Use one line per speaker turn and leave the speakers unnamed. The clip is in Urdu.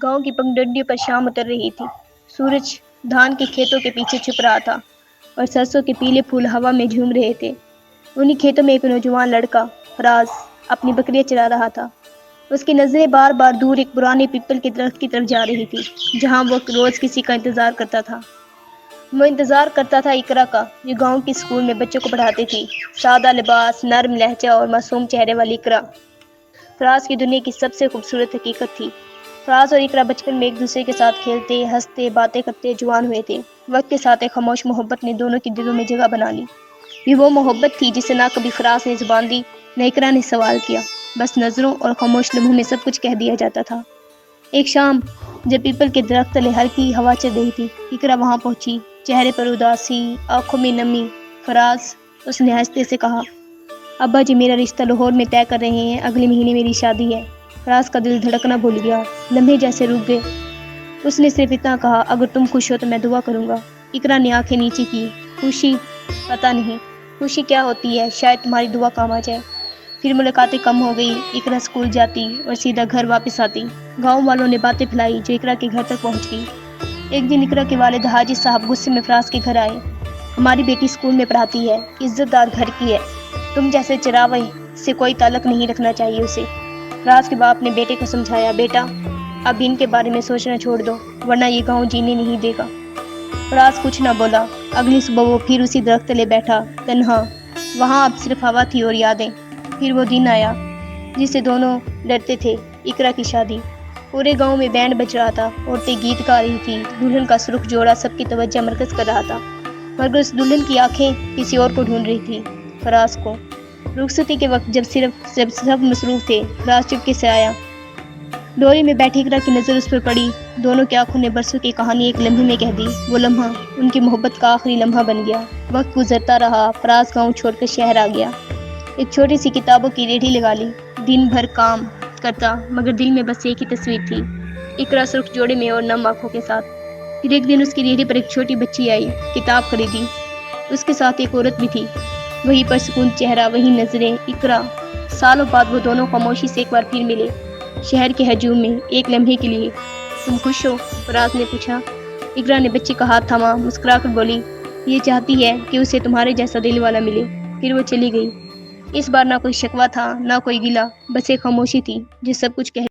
گاؤں کی پگڈنڈیوں پر شام اتر رہی تھی۔ سورج دھان کے کھیتوں کے پیچھے چھپ رہا تھا اور سرسوں کے پیلے پھول ہوا میں جھوم رہے تھے۔ انہی کھیتوں میں ایک نوجوان لڑکا فراز اپنی بکریاں چرا رہا تھا۔ اس کی نظریں بار بار دور ایک پرانے پیپل کے درخت کی طرف جا رہی تھی جہاں وہ روز کسی کا انتظار کرتا تھا۔ وہ انتظار کرتا تھا اقرا کا، جو گاؤں کے اسکول میں بچوں کو پڑھاتی تھی۔ سادہ لباس، نرم لہجہ اور معصوم چہرے والی اقرا فراز کی دنیا کی سب سے خوبصورت حقیقت تھی۔ فراز اور اقرا بچپن میں ایک دوسرے کے ساتھ کھیلتے، ہنستے، باتیں کرتے جوان ہوئے تھے۔ وقت کے ساتھ ایک خاموش محبت نے دونوں کے دلوں میں جگہ بنا لی۔ یہ وہ محبت تھی جسے نہ کبھی فراز نے زبان دی، نہ اقرا نے سوال کیا، بس نظروں اور خاموش لمحوں میں سب کچھ کہہ دیا جاتا تھا۔ ایک شام جب پیپل کے درخت تلے ہلکی ہوا چل رہی تھی، اقرا وہاں پہنچی، چہرے پر اداسی، آنکھوں میں نمی۔ فراز، اس نے ہنستے سے کہا، ابا جی میرا رشتہ لاہور میں طے کر رہے ہیں، اگلے مہینے میری شادی ہے۔ فراز کا دل دھڑکنا بھول گیا، لمحے جیسے رک گئے۔ اس نے صرف اتنا کہا، اگر تم خوش ہو تو میں دعا کروں گا۔ اقرا نے آنکھیں نیچے کی، خوشی؟ پتہ نہیں خوشی کیا ہوتی ہے، شاید تمہاری دعا کام آ جائے۔ پھر ملاقاتیں کم ہو گئی، اقرا اسکول جاتی اور سیدھا گھر واپس آتی۔ گاؤں والوں نے باتیں پھیلائی جو اقرا کے گھر تک پہنچ گئی۔ ایک دن اقرا کے والد حاجی صاحب غصے میں فراز کے گھر آئے۔ ہماری بیٹی اسکول میں پڑھاتی ہے، عزت دار گھر کی ہے، تم جیسے چراوے سے کوئی تعلق نہیں رکھنا چاہیے اسے۔ فراز کے باپ نے بیٹے کو سمجھایا، بیٹا اب ان کے بارے میں سوچنا چھوڑ دو ورنہ یہ گاؤں جینے نہیں دے گا۔ فراز کچھ نہ بولا۔ اگلی صبح وہ پھر اسی درخت تلے بیٹھا، تنہا۔ وہاں اب صرف ہوا تھی اور یادیں۔ پھر وہ دن آیا جس سے دونوں ڈرتے تھے، اقرا کی شادی۔ پورے گاؤں میں بینڈ بج رہا تھا، عورتیں گیت گا رہی تھی، دلہن کا سرخ جوڑا سب کی توجہ مرکز کر رہا تھا، مگر اس دلہن کی آنکھیں کسی اور کو ڈھونڈ رہی تھی، فراز کو۔ رخصتی کے وقت جب سب مصروف تھے، فراز چپکے سے آیا۔ ڈولی میں بیٹھی اقرا کی نظر اس پر پڑی، دونوں کی آنکھوں نے برسوں کی کہانی ایک لمحے میں کہہ دی۔ وہ لمحہ ان کی محبت کا آخری لمحہ بن گیا۔ وقت گزرتا رہا، فراز گاؤں چھوڑ کر شہر آ گیا۔ ایک چھوٹی سی کتابوں کی ریڑھی لگا لی، دن بھر کام کرتا مگر دل میں بس ایک ہی تصویر تھی، اقرا سرخ جوڑے میں اور نم آنکھوں کے ساتھ۔ پھر ایک دن اس کی ریڑھی پر ایک چھوٹی بچی آئی، کتاب خریدی۔ اس کے ساتھ ایک عورت بھی تھی، وہی پرسکون چہرہ، وہی نظریں، اقرا۔ سالوں بعد وہ دونوں خاموشی سے ایک بار پھر ملے، شہر کے ہجوم میں، ایک لمحے کے لیے۔ تم خوش ہو؟ فراز نے پوچھا۔ اقرا نے بچی کا ہاتھ تھاما، مسکرا کر بولی، یہ چاہتی ہے کہ اسے تمہارے جیسا دل والا ملے۔ پھر وہ چلی گئی۔ اس بار نہ کوئی شکوہ تھا، نہ کوئی گلہ، بس ایک خاموشی تھی جو سب کچھ کہہ